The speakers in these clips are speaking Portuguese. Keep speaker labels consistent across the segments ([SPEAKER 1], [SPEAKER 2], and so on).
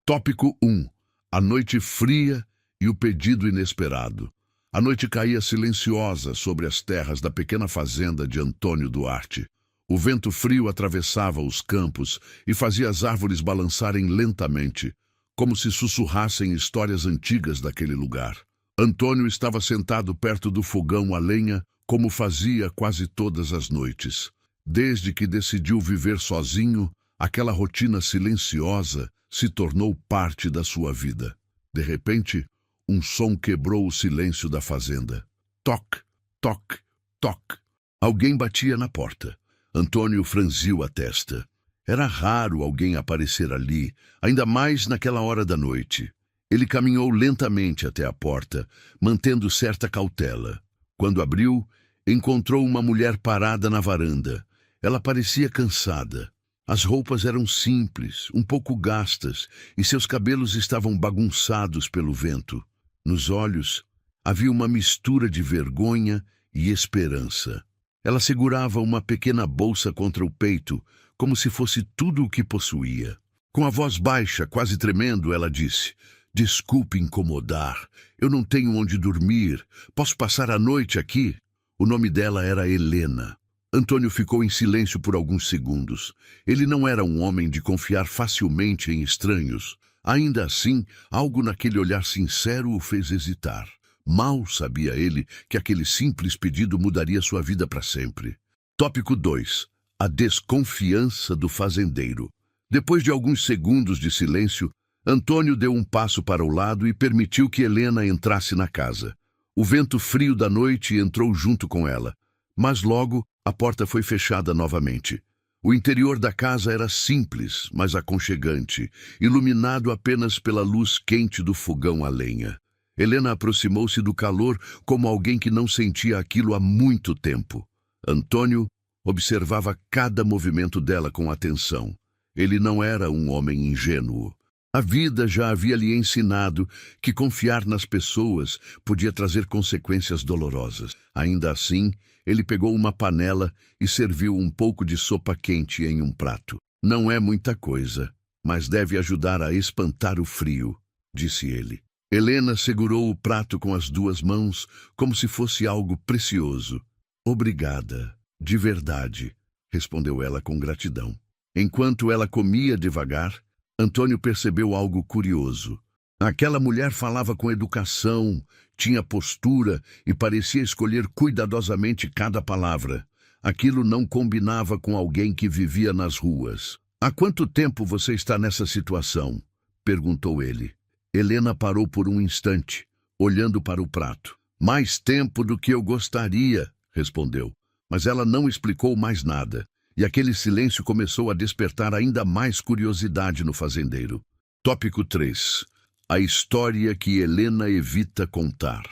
[SPEAKER 1] Tópico 1. A noite fria e o pedido inesperado. A noite caía silenciosa sobre as terras da pequena fazenda de Antônio Duarte. O vento frio atravessava os campos e fazia as árvores balançarem lentamente, como se sussurrassem histórias antigas daquele lugar. Antônio estava sentado perto do fogão a lenha, como fazia quase todas as noites. Desde que decidiu viver sozinho, aquela rotina silenciosa se tornou parte da sua vida. De repente, um som quebrou o silêncio da fazenda. Toque, toque, toque. Alguém batia na porta. Antônio franziu a testa. Era raro alguém aparecer ali, ainda mais naquela hora da noite. Ele caminhou lentamente até a porta, mantendo certa cautela. Quando abriu, encontrou uma mulher parada na varanda. Ela parecia cansada. As roupas eram simples, um pouco gastas, e seus cabelos estavam bagunçados pelo vento. Nos olhos, havia uma mistura de vergonha e esperança. Ela segurava uma pequena bolsa contra o peito, como se fosse tudo o que possuía. Com a voz baixa, quase tremendo, ela disse: "Desculpe incomodar, eu não tenho onde dormir. Posso passar a noite aqui?" O nome dela era Helena. Antônio ficou em silêncio por alguns segundos. Ele não era um homem de confiar facilmente em estranhos. Ainda assim, algo naquele olhar sincero o fez hesitar. Mal sabia ele que aquele simples pedido mudaria sua vida para sempre. Tópico 2. A desconfiança do fazendeiro. Depois de alguns segundos de silêncio, Antônio deu um passo para o lado e permitiu que Helena entrasse na casa. O vento frio da noite entrou junto com ela, mas logo a porta foi fechada novamente. O interior da casa era simples, mas aconchegante, iluminado apenas pela luz quente do fogão a lenha. Helena aproximou-se do calor como alguém que não sentia aquilo há muito tempo. Antônio observava cada movimento dela com atenção. Ele não era um homem ingênuo. A vida já havia lhe ensinado que confiar nas pessoas podia trazer consequências dolorosas. Ainda assim, ele pegou uma panela e serviu um pouco de sopa quente em um prato. "Não é muita coisa, mas deve ajudar a espantar o frio", disse ele. Helena segurou o prato com as duas mãos, como se fosse algo precioso. "Obrigada, de verdade", respondeu ela com gratidão. Enquanto ela comia devagar, Antônio percebeu algo curioso. Aquela mulher falava com educação, tinha postura e parecia escolher cuidadosamente cada palavra. Aquilo não combinava com alguém que vivia nas ruas. "Há quanto tempo você está nessa situação?", perguntou ele. Helena parou por um instante, olhando para o prato. "Mais tempo do que eu gostaria", respondeu. Mas ela não explicou mais nada, e aquele silêncio começou a despertar ainda mais curiosidade no fazendeiro. Tópico 3. A história que Helena evita contar.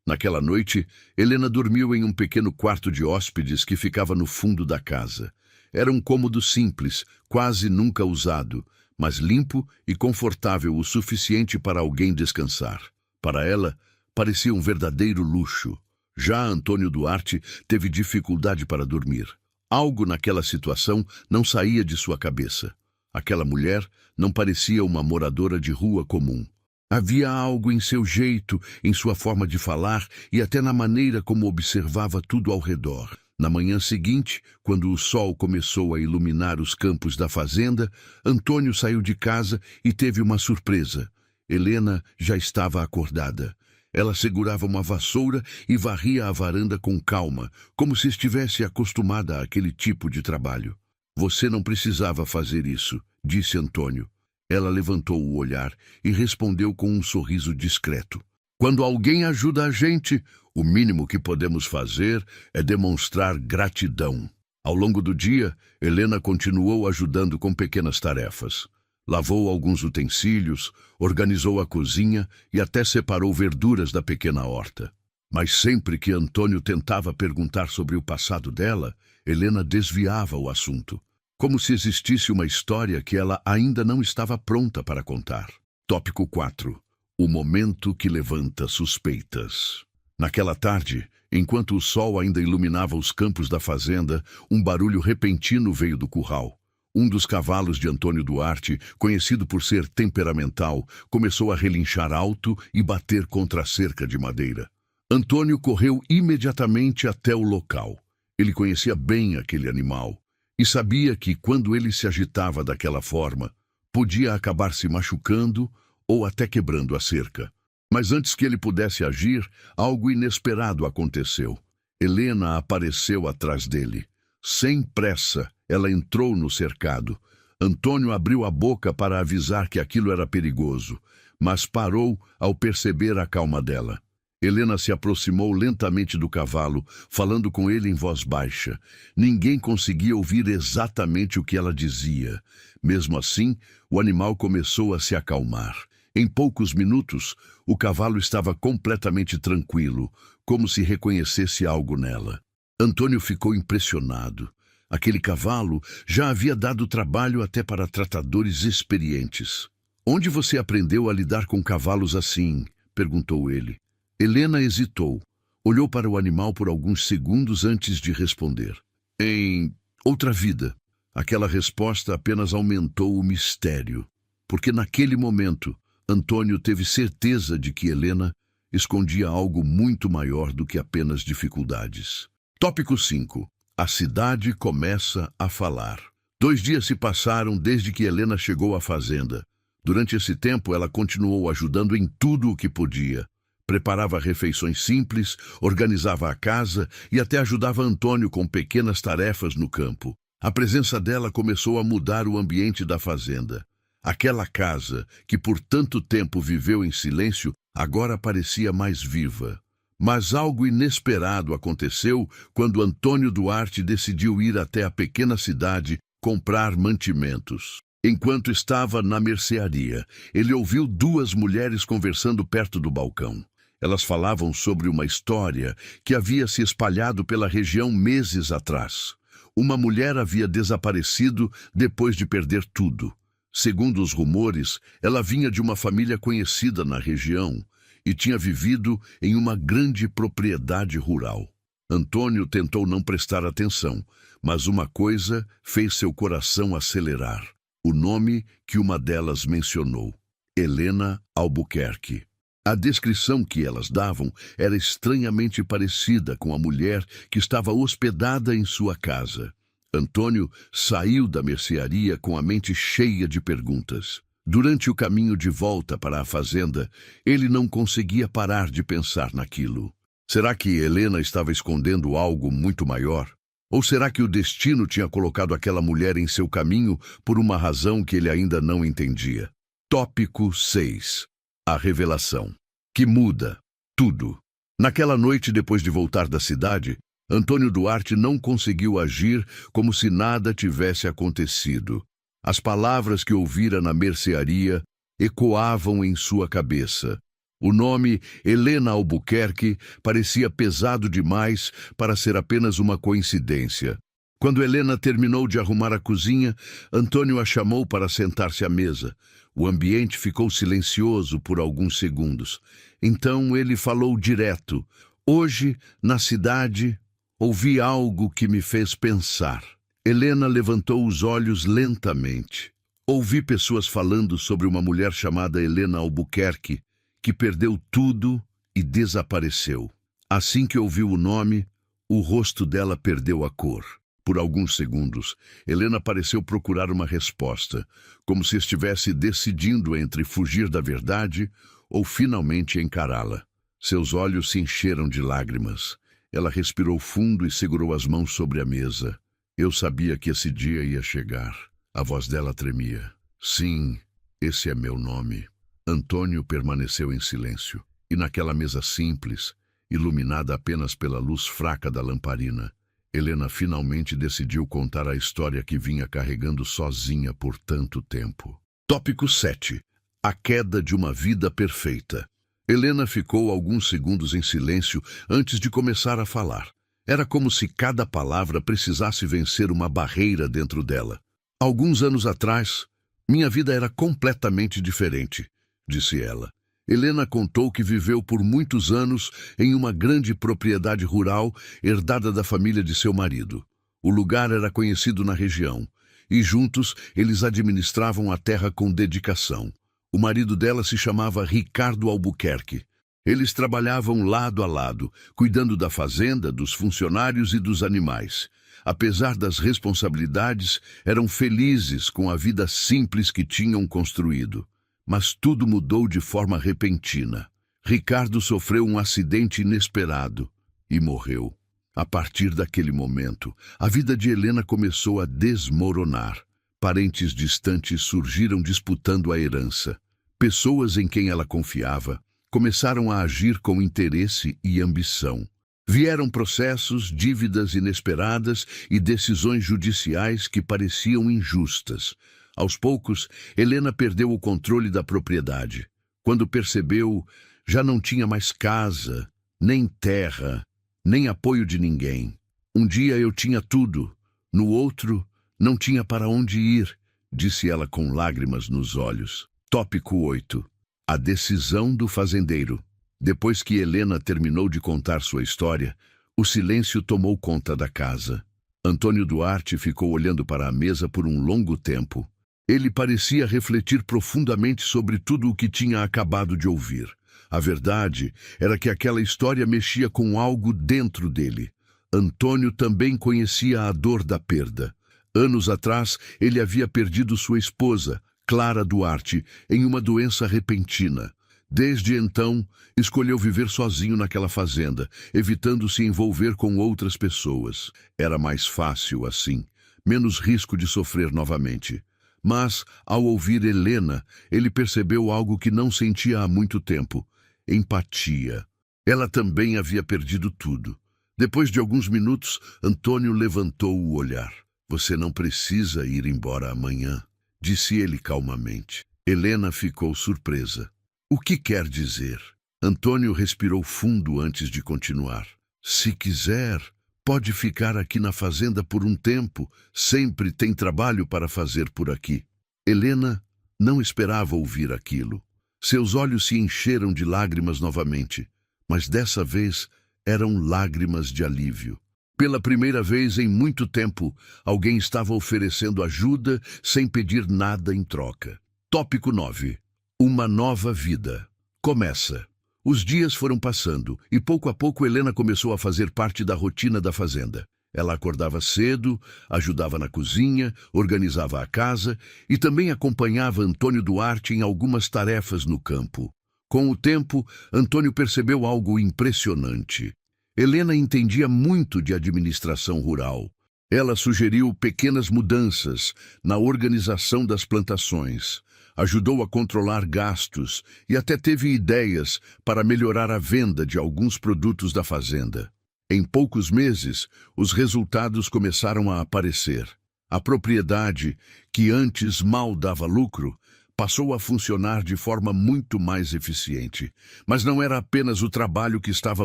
[SPEAKER 1] Naquela noite, Helena dormiu em um pequeno quarto de hóspedes que ficava no fundo da casa. Era um cômodo simples, quase nunca usado, mas limpo e confortável o suficiente para alguém descansar. Para ela, parecia um verdadeiro luxo. Já Antônio Duarte teve dificuldade para dormir. Algo naquela situação não saía de sua cabeça. Aquela mulher não parecia uma moradora de rua comum. Havia algo em seu jeito, em sua forma de falar e até na maneira como observava tudo ao redor. Na manhã seguinte, quando o sol começou a iluminar os campos da fazenda, Antônio saiu de casa e teve uma surpresa. Helena já estava acordada. Ela segurava uma vassoura e varria a varanda com calma, como se estivesse acostumada àquele tipo de trabalho. "Você não precisava fazer isso", disse Antônio. Ela levantou o olhar e respondeu com um sorriso discreto. "Quando alguém ajuda a gente, o mínimo que podemos fazer é demonstrar gratidão." Ao longo do dia, Helena continuou ajudando com pequenas tarefas. Lavou alguns utensílios, organizou a cozinha e até separou verduras da pequena horta. Mas sempre que Antônio tentava perguntar sobre o passado dela, Helena desviava o assunto, como se existisse uma história que ela ainda não estava pronta para contar. Tópico 4. O momento que levanta suspeitas. Naquela tarde, enquanto o sol ainda iluminava os campos da fazenda, um barulho repentino veio do curral. Um dos cavalos de Antônio Duarte, conhecido por ser temperamental, começou a relinchar alto e bater contra a cerca de madeira. Antônio correu imediatamente até o local. Ele conhecia bem aquele animal e sabia que, quando ele se agitava daquela forma, podia acabar se machucando ou até quebrando a cerca. Mas antes que ele pudesse agir, algo inesperado aconteceu. Helena apareceu atrás dele. Sem pressa, ela entrou no cercado. Antônio abriu a boca para avisar que aquilo era perigoso, mas parou ao perceber a calma dela. Helena se aproximou lentamente do cavalo, falando com ele em voz baixa. Ninguém conseguia ouvir exatamente o que ela dizia. Mesmo assim, o animal começou a se acalmar. Em poucos minutos, o cavalo estava completamente tranquilo, como se reconhecesse algo nela. Antônio ficou impressionado. Aquele cavalo já havia dado trabalho até para tratadores experientes. "Onde você aprendeu a lidar com cavalos assim?" perguntou ele. Helena hesitou. Olhou para o animal por alguns segundos antes de responder. "Em outra vida." Aquela resposta apenas aumentou o mistério, porque naquele momento, Antônio teve certeza de que Helena escondia algo muito maior do que apenas dificuldades. Tópico 5. A cidade começa a falar. 2 dias se passaram desde que Helena chegou à fazenda. Durante esse tempo, ela continuou ajudando em tudo o que podia. Preparava refeições simples, organizava a casa e até ajudava Antônio com pequenas tarefas no campo. A presença dela começou a mudar o ambiente da fazenda. Aquela casa, que por tanto tempo viveu em silêncio, agora parecia mais viva. Mas algo inesperado aconteceu quando Antônio Duarte decidiu ir até a pequena cidade comprar mantimentos. Enquanto estava na mercearia, ele ouviu 2 mulheres conversando perto do balcão. Elas falavam sobre uma história que havia se espalhado pela região meses atrás. Uma mulher havia desaparecido depois de perder tudo. Segundo os rumores, ela vinha de uma família conhecida na região e tinha vivido em uma grande propriedade rural. Antônio tentou não prestar atenção, mas uma coisa fez seu coração acelerar. O nome que uma delas mencionou: Helena Albuquerque. A descrição que elas davam era estranhamente parecida com a mulher que estava hospedada em sua casa. Antônio saiu da mercearia com a mente cheia de perguntas. Durante o caminho de volta para a fazenda, ele não conseguia parar de pensar naquilo. Será que Helena estava escondendo algo muito maior? Ou será que o destino tinha colocado aquela mulher em seu caminho por uma razão que ele ainda não entendia? Tópico 6. A revelação, que muda tudo. Naquela noite, depois de voltar da cidade, Antônio Duarte não conseguiu agir como se nada tivesse acontecido. As palavras que ouvira na mercearia ecoavam em sua cabeça. O nome Helena Albuquerque parecia pesado demais para ser apenas uma coincidência. Quando Helena terminou de arrumar a cozinha, Antônio a chamou para sentar-se à mesa. O ambiente ficou silencioso por alguns segundos. Então ele falou direto: "Hoje, na cidade, ouvi algo que me fez pensar." Helena levantou os olhos lentamente. "Ouvi pessoas falando sobre uma mulher chamada Helena Albuquerque, que perdeu tudo e desapareceu." Assim que ouviu o nome, o rosto dela perdeu a cor. Por alguns segundos, Helena pareceu procurar uma resposta, como se estivesse decidindo entre fugir da verdade ou finalmente encará-la. Seus olhos se encheram de lágrimas. Ela respirou fundo e segurou as mãos sobre a mesa. "Eu sabia que esse dia ia chegar." A voz dela tremia. "Sim, esse é meu nome." Antônio permaneceu em silêncio. E naquela mesa simples, iluminada apenas pela luz fraca da lamparina, Helena finalmente decidiu contar a história que vinha carregando sozinha por tanto tempo. Tópico 7. A queda de uma vida perfeita. Helena ficou alguns segundos em silêncio antes de começar a falar. Era como se cada palavra precisasse vencer uma barreira dentro dela. "Alguns anos atrás, minha vida era completamente diferente", disse ela. Helena contou que viveu por muitos anos em uma grande propriedade rural herdada da família de seu marido. O lugar era conhecido na região, e juntos eles administravam a terra com dedicação. O marido dela se chamava Ricardo Albuquerque. Eles trabalhavam lado a lado, cuidando da fazenda, dos funcionários e dos animais. Apesar das responsabilidades, eram felizes com a vida simples que tinham construído. Mas tudo mudou de forma repentina. Ricardo sofreu um acidente inesperado e morreu. A partir daquele momento, a vida de Helena começou a desmoronar. Parentes distantes surgiram disputando a herança. Pessoas em quem ela confiava começaram a agir com interesse e ambição. Vieram processos, dívidas inesperadas e decisões judiciais que pareciam injustas. Aos poucos, Helena perdeu o controle da propriedade. Quando percebeu, já não tinha mais casa, nem terra, nem apoio de ninguém. Um dia eu tinha tudo, no outro não tinha para onde ir, disse ela com lágrimas nos olhos. Tópico 8. A decisão do fazendeiro. Depois que Helena terminou de contar sua história, o silêncio tomou conta da casa. Antônio Duarte ficou olhando para a mesa por um longo tempo. Ele parecia refletir profundamente sobre tudo o que tinha acabado de ouvir. A verdade era que aquela história mexia com algo dentro dele. Antônio também conhecia a dor da perda. Anos atrás, ele havia perdido sua esposa, Clara Duarte, em uma doença repentina. Desde então, escolheu viver sozinho naquela fazenda, evitando se envolver com outras pessoas. Era mais fácil assim, menos risco de sofrer novamente. Mas, ao ouvir Helena, ele percebeu algo que não sentia há muito tempo: empatia. Ela também havia perdido tudo. Depois de alguns minutos, Antônio levantou o olhar. Você não precisa ir embora amanhã, disse ele calmamente. Helena ficou surpresa. O que quer dizer? Antônio respirou fundo antes de continuar. Se quiser, pode ficar aqui na fazenda por um tempo. Sempre tem trabalho para fazer por aqui. Helena não esperava ouvir aquilo. Seus olhos se encheram de lágrimas novamente, mas dessa vez eram lágrimas de alívio. Pela primeira vez em muito tempo, alguém estava oferecendo ajuda sem pedir nada em troca. Tópico 9. Uma nova vida. Começa. Os dias foram passando e pouco a pouco Helena começou a fazer parte da rotina da fazenda. Ela acordava cedo, ajudava na cozinha, organizava a casa e também acompanhava Antônio Duarte em algumas tarefas no campo. Com o tempo, Antônio percebeu algo impressionante. Helena entendia muito de administração rural. Ela sugeriu pequenas mudanças na organização das plantações, ajudou a controlar gastos e até teve ideias para melhorar a venda de alguns produtos da fazenda. Em poucos meses, os resultados começaram a aparecer. A propriedade, que antes mal dava lucro, passou a funcionar de forma muito mais eficiente. Mas não era apenas o trabalho que estava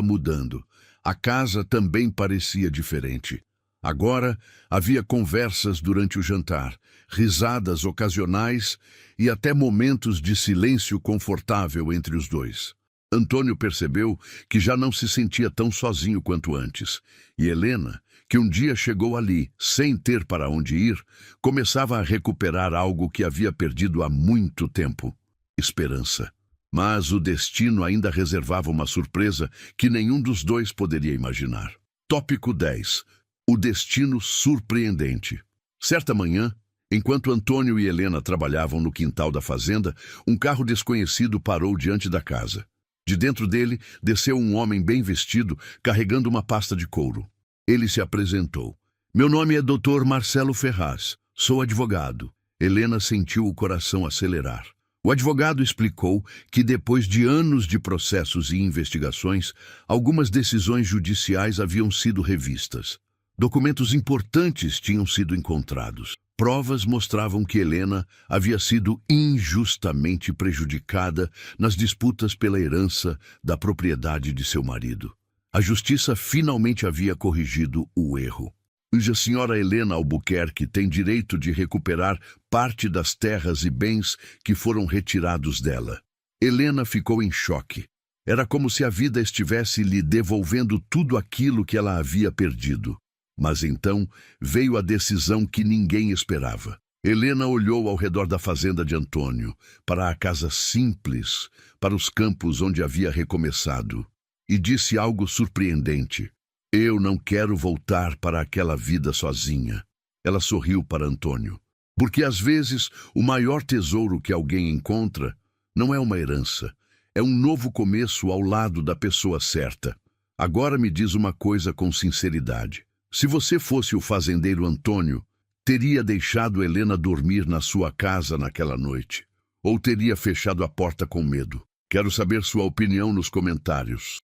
[SPEAKER 1] mudando. A casa também parecia diferente. Agora havia conversas durante o jantar, risadas ocasionais e até momentos de silêncio confortável entre os dois. Antônio percebeu que já não se sentia tão sozinho quanto antes, e Helena, que um dia chegou ali, sem ter para onde ir, começava a recuperar algo que havia perdido há muito tempo: esperança. Mas o destino ainda reservava uma surpresa que nenhum dos dois poderia imaginar. Tópico 10. O destino surpreendente. Certa manhã, enquanto Antônio e Helena trabalhavam no quintal da fazenda, um carro desconhecido parou diante da casa. De dentro dele, desceu um homem bem vestido, carregando uma pasta de couro. Ele se apresentou. Meu nome é Dr. Marcelo Ferraz. Sou advogado. Helena sentiu o coração acelerar. O advogado explicou que depois de anos de processos e investigações, algumas decisões judiciais haviam sido revistas. Documentos importantes tinham sido encontrados. Provas mostravam que Helena havia sido injustamente prejudicada nas disputas pela herança da propriedade de seu marido. A justiça finalmente havia corrigido o erro. A senhora Helena Albuquerque tem direito de recuperar parte das terras e bens que foram retirados dela. Helena ficou em choque. Era como se a vida estivesse lhe devolvendo tudo aquilo que ela havia perdido. Mas então veio a decisão que ninguém esperava. Helena olhou ao redor da fazenda de Antônio, para a casa simples, para os campos onde havia recomeçado, e disse algo surpreendente. Eu não quero voltar para aquela vida sozinha. Ela sorriu para Antônio. Porque às vezes o maior tesouro que alguém encontra não é uma herança, é um novo começo ao lado da pessoa certa. Agora me diz uma coisa com sinceridade. Se você fosse o fazendeiro Antônio, teria deixado Helena dormir na sua casa naquela noite? Ou teria fechado a porta com medo? Quero saber sua opinião nos comentários.